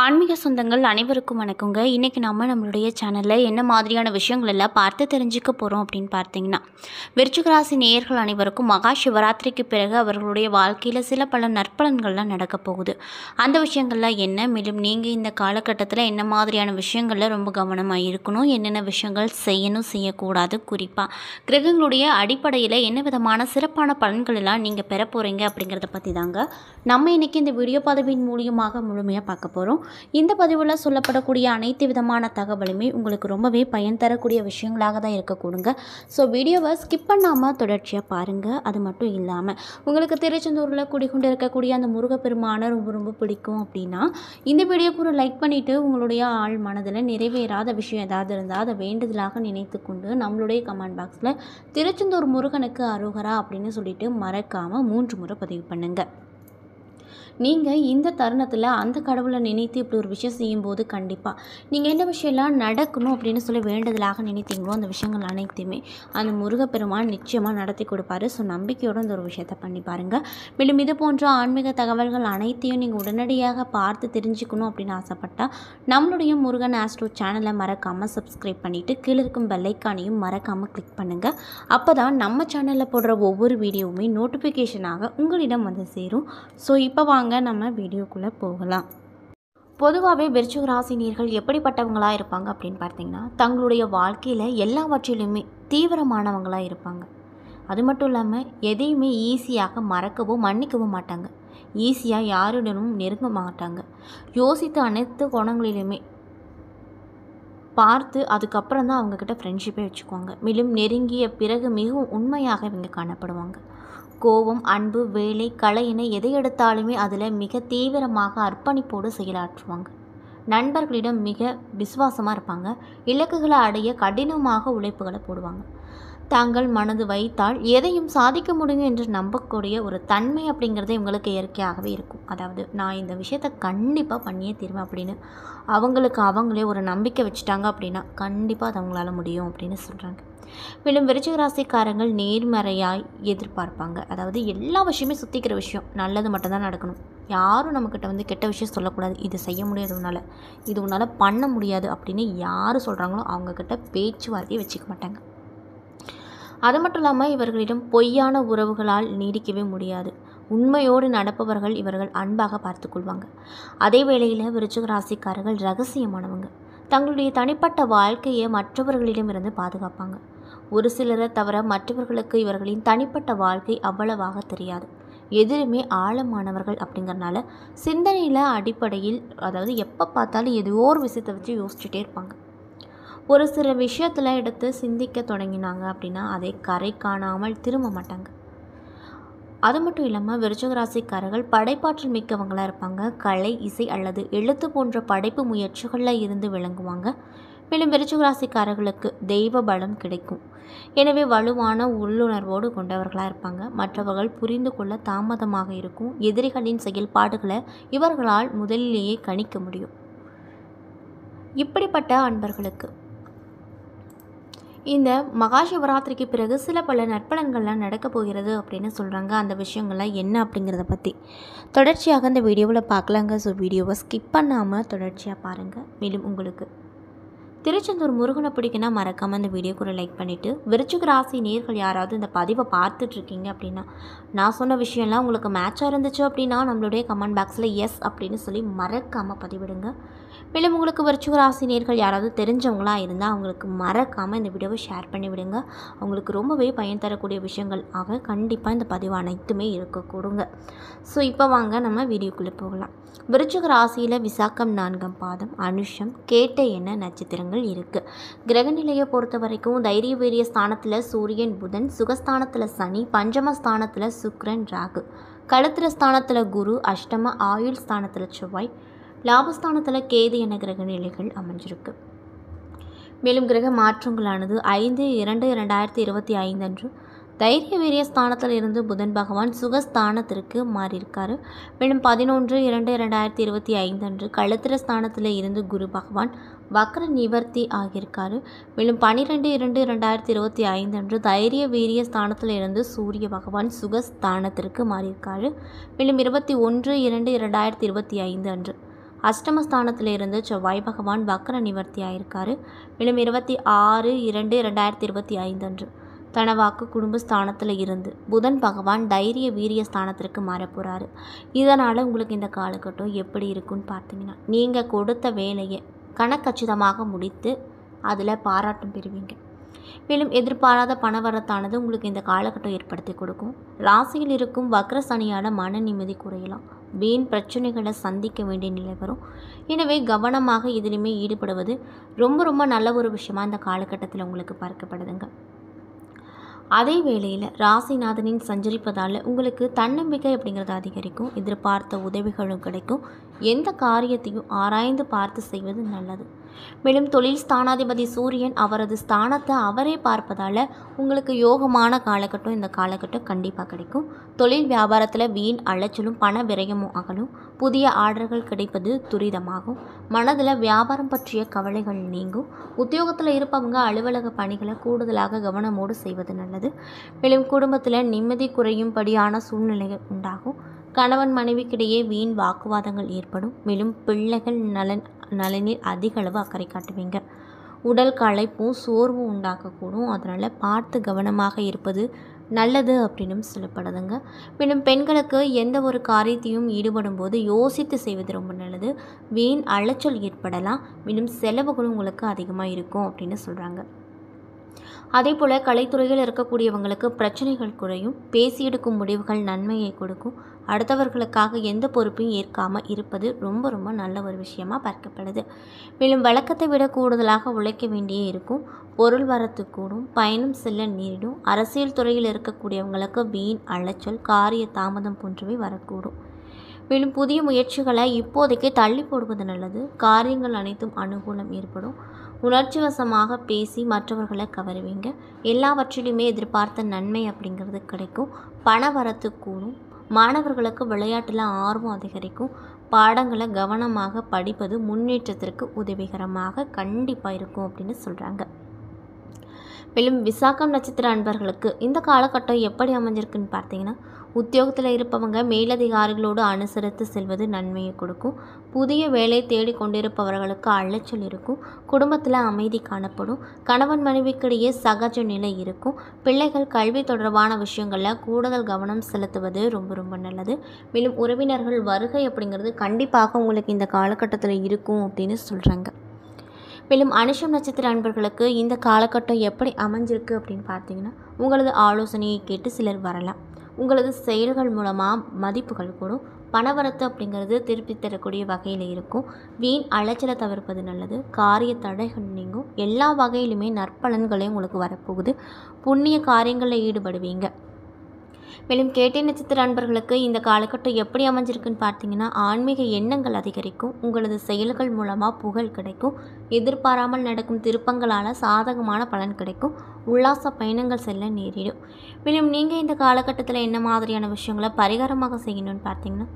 ஆன்மீக சொந்தங்கள் அனைவருக்கும் வணக்கங்க. இன்றைக்கி நம்மளுடைய சேனலில் என்ன மாதிரியான விஷயங்கள் எல்லாம் பார்த்து தெரிஞ்சுக்க போகிறோம் அப்படின்னு பார்த்தீங்கன்னா, விருச்சிக ராசி நேயர்கள் அனைவருக்கும் மகா சிவராத்திரிக்கு பிறகு அவர்களுடைய வாழ்க்கையில் சில பல நற்பலன்கள்லாம் நடக்க போகுது. அந்த விஷயங்கள்லாம் என்ன, மேலும் நீங்கள் இந்த காலகட்டத்தில் என்ன மாதிரியான விஷயங்களில் ரொம்ப கவனமாக இருக்கணும், என்னென்ன விஷயங்கள் செய்யணும் செய்யக்கூடாது, குறிப்பாக கிரகங்களுடைய அடிப்படையில் என்ன விதமான சிறப்பான பலன்கள் எல்லாம் நீங்கள் பெற போகிறீங்க அப்படிங்கிறத பற்றி தாங்க நம்ம இன்றைக்கி இந்த வீடியோ பதிவின் மூலியமாக முழுமையாக பார்க்க போகிறோம். இந்த பதிவில் சொல்லப்படக்கூடிய அனைத்து விதமான தகவலுமே உங்களுக்கு ரொம்பவே பயன் தரக்கூடிய விஷயங்களாக தான் இருக்கக்கூடுங்க. ஸோ வீடியோவை ஸ்கிப் பண்ணாமல் தொடர்ச்சியாக பாருங்கள். அது மட்டும் இல்லாமல் உங்களுக்கு திருச்செந்தூரில் குடிக்கொண்டு இருக்கக்கூடிய அந்த முருகப்பெருமானை ரொம்ப ரொம்ப பிடிக்கும் அப்படின்னா இந்த வீடியோக்கு ஒரு லைக் பண்ணிவிட்டு உங்களுடைய ஆள் மனதில் நிறைவேறாத விஷயம் ஏதாவது இருந்தால் அதை வேண்டுதலாக நினைத்து கொண்டு நம்மளுடைய கமெண்ட் பாக்ஸில் திருச்செந்தூர் முருகனுக்கு அரோகரா அப்படின்னு சொல்லிட்டு மறக்காமல் 3 முறை பதிவு பண்ணுங்கள். நீங்கள் இந்த தருணத்தில் அந்த கடவுளை நினைத்து இப்படி ஒரு விஷயம் செய்யும்போது கண்டிப்பாக நீங்கள் எந்த விஷயம்லாம் நடக்கணும் அப்படின்னு சொல்லி வேண்டுதலாக நினைத்தீங்களோ அந்த விஷயங்கள் அனைத்தையுமே அந்த முருகப்பெருமான் நிச்சயமாக நடத்தி கொடுப்பாரு. ஸோ நம்பிக்கையோடு இந்த ஒரு விஷயத்தை பண்ணி பாருங்கள். மேலும் இது போன்ற ஆன்மீக தகவல்கள் அனைத்தையும் நீங்கள் உடனடியாக பார்த்து தெரிஞ்சுக்கணும் அப்படின்னு ஆசைப்பட்டால் நம்மளுடைய முருகன் ஆஸ்ட்ரோ சேனலை மறக்காமல் சப்ஸ்கிரைப் பண்ணிவிட்டு கீழே இருக்கும் பெல்லைக்கானையும் மறக்காமல் கிளிக் பண்ணுங்கள். அப்போ தான் நம்ம சேனலில் போடுற ஒவ்வொரு வீடியோவுமே நோட்டிஃபிகேஷனாக உங்களிடம் வந்து சேரும். ஸோ இப்போ நம்ம வீடியோக்குள்ளே போகலாம். பொதுவாகவே விருச்சிக ராசினியர்கள் எப்படிப்பட்டவங்களாக இருப்பாங்க அப்படின்னு பார்த்தீங்கன்னா, தங்களுடைய வாழ்க்கையில் எல்லாவற்றிலுமே தீவிரமானவங்களாக இருப்பாங்க. அது மட்டும் இல்லாமல் எதையுமே ஈஸியாக மறக்கவும் மன்னிக்கவும் மாட்டாங்க. ஈஸியாக யாருடனும் நெருங்க மாட்டாங்க. யோசித்து அனைத்து கோணங்களிலுமே பார்த்து அதுக்கப்புறம் தான் அவங்கக்கிட்ட ஃப்ரெண்ட்ஷிப்பே வச்சுக்குவாங்க. மேலும் நெருங்கிய பிறகு மிகவும் உண்மையாக இவங்க காணப்படுவாங்க. கோபம், அன்பு, வேலை, கலை என எதை எடுத்தாலுமே அதில் மிக தீவிரமாக அர்ப்பணிப்போடு செயலாற்றுவாங்க. நண்பர்களிடம் மிக விசுவாசமாக இருப்பாங்க. இலக்குகளை அடைய கடினமாக உழைப்புகளை போடுவாங்க. தாங்கள் மனது வைத்தால் எதையும் சாதிக்க முடியும் என்று நம்பக்கூடிய ஒரு தன்மை அப்படிங்கிறது இவங்களுக்கு இயற்கையாகவே இருக்கும். அதாவது நான் இந்த விஷயத்தை கண்டிப்பாக பண்ணியே தீர்வேன் அப்படின்னு அவங்களுக்கு அவங்களே ஒரு நம்பிக்கை வச்சுட்டாங்க அப்படின்னா கண்டிப்பாக அது அவங்களால முடியும் அப்படின்னு சொல்கிறாங்க. மேலும் விருச்சிக ராசிக்காரங்கள் நேர்மறையாய் எதிர்பார்ப்பாங்க. அதாவது எல்லா விஷயமே சுற்றிக்கிற விஷயம் நல்லது மட்டும்தான் நடக்கணும். யாரும் நம்மக்கிட்ட வந்து கெட்ட விஷயம் சொல்லக்கூடாது. இது செய்ய முடியாது, இது உன்னால் பண்ண முடியாது அப்படின்னு யார் சொல்கிறாங்களோ அவங்கக்கிட்ட பேச்சுவார்த்தையை வச்சுக்க மாட்டாங்க. அது மட்டும் இல்லாமல் இவர்களிடம் பொய்யான உறவுகளால் நீடிக்கவே முடியாது. உண்மையோடு நடப்பவர்கள் இவர்கள் அன்பாக பார்த்து கொள்வாங்க. அதே வேளையில் விருச்சிக ராசிக்காரர்கள் ரகசியமானவங்க. தங்களுடைய தனிப்பட்ட வாழ்க்கையை மற்றவர்களிடமிருந்து பாதுகாப்பாங்க. ஒரு சிலரை தவிர மற்றவர்களுக்கு இவர்களின் தனிப்பட்ட வாழ்க்கை அவ்வளவாக தெரியாது. எதிலுமே ஆழமானவர்கள் அப்படிங்கிறனால சிந்தனையில் அடிப்படையில் அதாவது எப்போ பார்த்தாலும் ஏதோ ஒரு விஷயத்தை வச்சு யோசிச்சுட்டே இருப்பாங்க. ஒரு சில விஷயத்தில் எடுத்து சிந்திக்க தொடங்கினாங்க அப்படின்னா அதை கரை காணாமல் திரும்ப மாட்டாங்க. அது மட்டும் இல்லாமல் விருச்சிக ராசிக்காரர்கள் படைப்பாற்றல் மிக்கவங்களாக இருப்பாங்க. கலை, இசை அல்லது எழுத்து போன்ற படைப்பு முயற்சிகளில் இருந்து விளங்குவாங்க. மேலும் விருச்சிக ராசிக்காரர்களுக்கு தெய்வ பலம் கிடைக்கும். எனவே வலுவான உள்ளுணர்வோடு கொண்டவர்களாக இருப்பாங்க. மற்றவர்கள் புரிந்து கொள்ள தாமதமாக இருக்கும். எதிரிகளின் செயல்பாடுகளை இவர்களால் முதலிலேயே கணிக்க முடியும். இப்படிப்பட்ட அன்பர்களுக்கு இந்த மகா சிவராத்திரிக்கு பிறகு சில பல நற்பலன்கள்லாம் நடக்க போகிறது அப்படின்னு சொல்கிறாங்க. அந்த விஷயங்கள்லாம் என்ன அப்படிங்கிறத பற்றி தொடர்ச்சியாக இந்த வீடியோவில் பார்க்கலாங்க. ஸோ வீடியோவை ஸ்கிப் பண்ணாமல் தொடர்ச்சியாக பாருங்கள். மேலும் உங்களுக்கு திருச்செந்தூர் முருகனை பிடிக்குன்னா மறக்காமல் இந்த வீடியோக்கு ஒரு லைக் பண்ணிவிட்டு விருச்சிக ராசி நேயர்கள் யாராவது இந்த பதிவை பார்த்துட்ருக்கீங்க அப்படின்னா நான் சொன்ன விஷயம்லாம் உங்களுக்கு மேட்சாக இருந்துச்சு அப்படின்னா நம்மளுடைய கமெண்ட் பாக்ஸில் எஸ் அப்படின்னு சொல்லி மறக்காமல் பதிவிடுங்க. மேலும் உங்களுக்கு விருச்சிக ராசி நேயர்கள் யாராவது தெரிஞ்சவங்களாக இருந்தால் அவங்களுக்கு மறக்காமல் இந்த வீடியோவை ஷேர் பண்ணி விடுங்க. அவங்களுக்கு ரொம்பவே பயன் தரக்கூடிய விஷயங்கள் ஆக கண்டிப்பாக இந்த பதிவு அனைத்துமே இருக்கக்கூடுங்க. ஸோ இப்போ வாங்க நம்ம வீடியோக்குள்ளே போகலாம். விருச்சிக ராசியில் விசாகம் 4ஆம் பாதம், அனுஷம், கேட்டை என நட்சத்திரங்கள் இருக்குது. கிரகநிலையை பொறுத்த வரைக்கும் தைரிய வீரிய ஸ்தானத்தில் சூரியன், புதன், சுகஸ்தானத்தில் சனி, பஞ்சமஸ்தானத்தில் சுக்கிரன், ராகு, களத்திர ஸ்தானத்தில் குரு, அஷ்டம ஆயுள் ஸ்தானத்தில் செவ்வாய், லாபஸ்தானத்தில் கேது என கிரகநிலைகள் அமைஞ்சிருக்கு. மேலும் கிரக மாற்றங்களானது 5/2/2025 அன்று தைரிய வீரிய ஸ்தானத்தில் இருந்து புதன் பகவான் சுகஸ்தானத்திற்கு மாறியிருக்காரு. மேலும் 11/2/2025 அன்று களத்திர ஸ்தானத்தில் இருந்து குரு பகவான் வக்ர நிவர்த்தி ஆகியிருக்காரு. மேலும் 12/2/2025 அன்று தைரிய வீரிய ஸ்தானத்தில் இருந்து சூரிய பகவான் சுகஸ்தானத்திற்கு மாறியிருக்காரு. மேலும் 21/2/2025 அன்று அஷ்டமஸ்தானத்திலிருந்து செவ்வாய் பகவான் வக்ர நிவர்த்தி ஆயிருக்காரு. மேலும் 26/2/2025 அன்று தனவாக்கு குடும்பஸ்தானத்தில் இருந்து புதன் பகவான் தைரிய வீரிய ஸ்தானத்திற்கு மாறப்போகிறாரு. இதனால் உங்களுக்கு இந்த காலகட்டம் எப்படி இருக்குன்னு பார்த்தீங்கன்னா, நீங்கள் கொடுத்த வேலையை கணக்கச்சிதமாக முடித்து அதில் பாராட்டும் பெறுவீங்க. மேலும் எதிர்பாராத பணவரத்தானது உங்களுக்கு இந்த காலகட்டம் ஏற்படுத்தி கொடுக்கும். ராசியில் இருக்கும் வக்ர சனியால் மன நிம்மதி குறையலாம். வீண் பிரச்சனைகளை சந்திக்க வேண்டிய நிலை வரும். எனவே கவனமாக இதிலுமே ஈடுபடுவது ரொம்ப நல்ல ஒரு விஷயமா இந்த காலகட்டத்தில் உங்களுக்கு பார்க்கப்படுதுங்க. அதே வேளையில் ராசிநாதனின் சஞ்சரிப்பதால் உங்களுக்கு தன்னம்பிக்கை அப்படிங்கிறது அதிகரிக்கும். எதிர்பார்த்த உதவிகளும் கிடைக்கும். எந்த காரியத்தையும் ஆராய்ந்து பார்த்து செய்வது நல்லது. மேலும் தொழில் ஸ்தானாதிபதி சூரியன் அவரது ஸ்தானத்தை அவரே பார்ப்பதால் உங்களுக்கு யோகமான காலகட்டம் இந்த காலகட்டம் கண்டிப்பாக கிடைக்கும். தொழில் வியாபாரத்தில் வீண் அலைச்சலும் பண விரயமும் அகலும். புதிய ஆர்டர்கள் கிடைப்பது துரிதமாகும். மனதில் வியாபாரம் பற்றிய கவலைகள் நீங்கும். உத்தியோகத்தில் இருப்பவங்க அலுவலக பணிகளை கூடுதலாக கவனமோடு செய்வது நல்லது. மேலும் குடும்பத்தில் நிம்மதி குறையும்படியான சூழ்நிலைகள் உண்டாகும். கணவன் மனைவிக்கிடையே வீண் வாக்குவாதங்கள் ஏற்படும். மேலும் பிள்ளைகள் நலனில் அதிக அளவு அக்கறை காட்டுவீங்க. உடல் களைப்பும் சோர்வும் உண்டாக்கக்கூடும். அதனால் பார்த்து கவனமாக இருப்பது நல்லது அப்படின்னு சொல்லப்படுதுங்க. மேலும் பெண்களுக்கு எந்த ஒரு காரியத்தையும் ஈடுபடும் போது யோசித்து செய்வது ரொம்ப நல்லது. வீண் அலைச்சல் ஏற்படலாம். மேலும் செலவுகளும் உங்களுக்கு அதிகமாக இருக்கும் அப்படின்னு சொல்கிறாங்க. அதே போல் கலைத்துறையில் இருக்கக்கூடியவங்களுக்கு பிரச்சனைகள் குறையும். பேசி எடுக்கும் முடிவுகள் நன்மையை கொடுக்கும். அடுத்தவர்களுக்காக எந்த பொறுப்பையும் ஏற்காமல் இருப்பது ரொம்ப நல்ல ஒரு விஷயமாக பார்க்கப்படுது. மேலும் வழக்கத்தை விட கூடுதலாக உழைக்க வேண்டியே இருக்கும். பொருள் வரத்து கூடும். பயணம் செல்ல நேரிடும். அரசியல் துறையில் இருக்கக்கூடியவங்களுக்கு வீண் அலைச்சல் காரிய தாமதம் போன்றவை வரக்கூடும். மேலும் புதிய முயற்சிகளை இப்போதைக்கு தள்ளி போடுவது நல்லது. காரியங்கள் அனைத்தும் அனுகூலம் ஏற்படும். உணர்ச்சி வசமாக பேசி மற்றவர்களை கவருவீங்க. எல்லாவற்றிலுமே எதிர்பார்த்த நன்மை அப்படிங்கிறது கிடைக்கும். பண வரத்து கூடும். மாணவர்களுக்கு விளையாட்டில் ஆர்வம் அதிகரிக்கும். பாடங்களை கவனமாக படிப்பது முன்னேற்றத்திற்கு உதவிகரமாக கண்டிப்பாக இருக்கும் அப்படின்னு சொல்கிறாங்க. மேலும் விசாகம் நட்சத்திர அன்பர்களுக்கு இந்த காலகட்டம் எப்படி அமைஞ்சிருக்குன்னு பார்த்தீங்கன்னா, உத்தியோகத்தில் இருப்பவங்க மேலதிகாரிகளோடு அனுசரித்து செல்வது நன்மையை கொடுக்கும். புதிய வேலை தேடி கொண்டிருப்பவர்களுக்கு அலைச்சல் இருக்கும். குடும்பத்தில் அமைதி காணப்படும். கணவன் மனைவிக்கிடையே சகஜ நிலை இருக்கும். பிள்ளைகள் கல்வி தொடர்பான விஷயங்களில் கூடுதல் கவனம் செலுத்துவது ரொம்ப நல்லது. மேலும் உறவினர்கள் வருகை அப்படிங்கிறது கண்டிப்பாக உங்களுக்கு இந்த காலகட்டத்தில் இருக்கும் அப்படின்னு சொல்கிறாங்க. மேலும் அனுஷம் நட்சத்திர அன்பர்களுக்கு இந்த காலகட்டம் எப்படி அமைஞ்சிருக்கு அப்படின்னு பார்த்தீங்கன்னா, உங்களது ஆலோசனையை கேட்டு சிலர் வரலாம். உங்களது செயல்கள் மூலமாக மதிப்புகள் கூடும். பணவரத்து அப்படிங்கிறது திருப்பி தரக்கூடிய வகையில் இருக்கும். வீண் அலைச்சலை தவிர்ப்பது நல்லது. காரிய தடைகள் நீங்கும். எல்லா வகையிலுமே நற்பலன்களையும் உங்களுக்கு வரப்போகுது. புண்ணிய காரியங்களில் ஈடுபடுவீங்க. மேலும் கேட்டை நட்சத்திர அன்பர்களுக்கு இந்த காலகட்டம் எப்படி அமைஞ்சிருக்குன்னு பார்த்தீங்கன்னா, ஆன்மீக எண்ணங்கள் அதிகரிக்கும். உங்களது செயல்கள் மூலமாக புகழ் கிடைக்கும். எதிர்பாராமல் நடக்கும் திருப்பங்களால் சாதகமான பலன் கிடைக்கும். உல்லாச பயணங்கள் செல்ல நேரிடும். மேலும் நீங்கள் இந்த காலகட்டத்தில் என்ன மாதிரியான விஷயங்களை பரிகாரமாக செய்யணும்னு பார்த்தீங்கன்னா,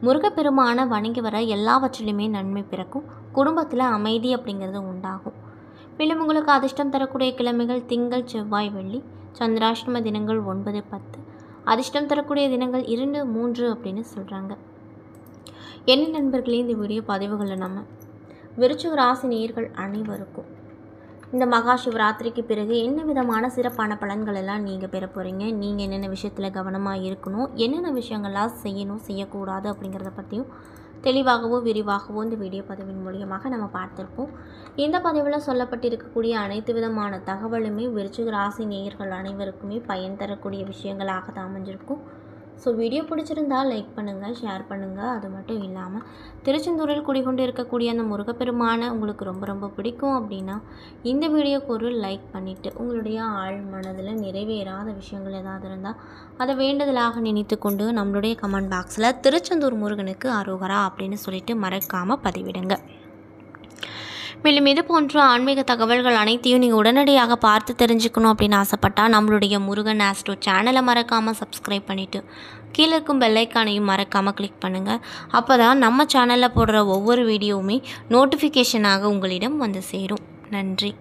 முருகப்பெருமான வணங்கி வர எல்லாவற்றிலுமே நன்மை பிறக்கும். குடும்பத்தில் அமைதி அப்படிங்கிறது உண்டாகும். மேலும் உங்களுக்கு அதிர்ஷ்டம் தரக்கூடிய கிழமைகள் திங்கள், செவ்வாய், வெள்ளி. சந்திராஷ்டம தினங்கள் 9, 10. அதிர்ஷ்டம் தரக்கூடிய தினங்கள் 2, 3 அப்படின்னு சொல்கிறாங்க. என்ன நண்பர்களே, இந்த வீடியோ பதிவுகளில் நம்ம விருச்சிக ராசி நேயர்கள் அனைவருக்கும் இந்த மகா சிவராத்திரிக்கு பிறகு என்ன விதமான சிறப்பான பலன்கள் எல்லாம் நீங்கள் பெற போகிறீங்க, நீங்கள் என்னென்ன விஷயத்தில் கவனமாக இருக்கணும், என்னென்ன விஷயங்கள்லாம் செய்யணும் செய்யக்கூடாது அப்படிங்கிறத பற்றியும் தெளிவாகவோ விரிவாகவோ இந்த வீடியோ பதிவின் மூலியமாக நம்ம பார்த்துருப்போம். இந்த பதிவில் சொல்லப்பட்டிருக்கக்கூடிய அனைத்து விதமான தகவலுமே விருச்சிக ராசி நேயர்கள் அனைவருக்குமே பயன் தரக்கூடிய விஷயங்களாக தான் அமைஞ்சிருக்கும். ஸோ வீடியோ பிடிச்சிருந்தால் லைக் பண்ணுங்கள், ஷேர் பண்ணுங்கள். அது மட்டும் இல்லாமல் திருச்செந்தூரில் குடிகொண்டு இருக்கக்கூடிய அந்த முருகப்பெருமானை உங்களுக்கு ரொம்ப பிடிக்கும் அப்படின்னா இந்த வீடியோக்கு ஒரு லைக் பண்ணிவிட்டு உங்களுடைய ஆழ் மனதில் நிறைவேறாத விஷயங்கள் ஏதாவது இருந்தால் அதை வேண்டுதலாக நினைத்து கொண்டு நம்மளுடைய கமெண்ட் பாக்ஸில் திருச்செந்தூர் முருகனுக்கு அரோகரா அப்படின்னு சொல்லிட்டு மறக்காமல் பதிவிடுங்க. மேலும் இது போன்ற ஆன்மீக தகவல்கள் அனைத்தையும் நீங்கள் உடனடியாக பார்த்து தெரிஞ்சுக்கணும் அப்படின்னு ஆசைப்பட்டால் நம்மளுடைய முருகன் ஆஸ்ட்ரோ சேனலை மறக்காமல் சப்ஸ்கிரைப் பண்ணிவிட்டு கீழே இருக்கும் பெல்லைக்கானையும் மறக்காமல் கிளிக் பண்ணுங்கள். அப்போ தான் நம்ம சேனலில் போடுற ஒவ்வொரு வீடியோவுமே நோட்டிஃபிகேஷனாக உங்களிடம் வந்து சேரும். நன்றி.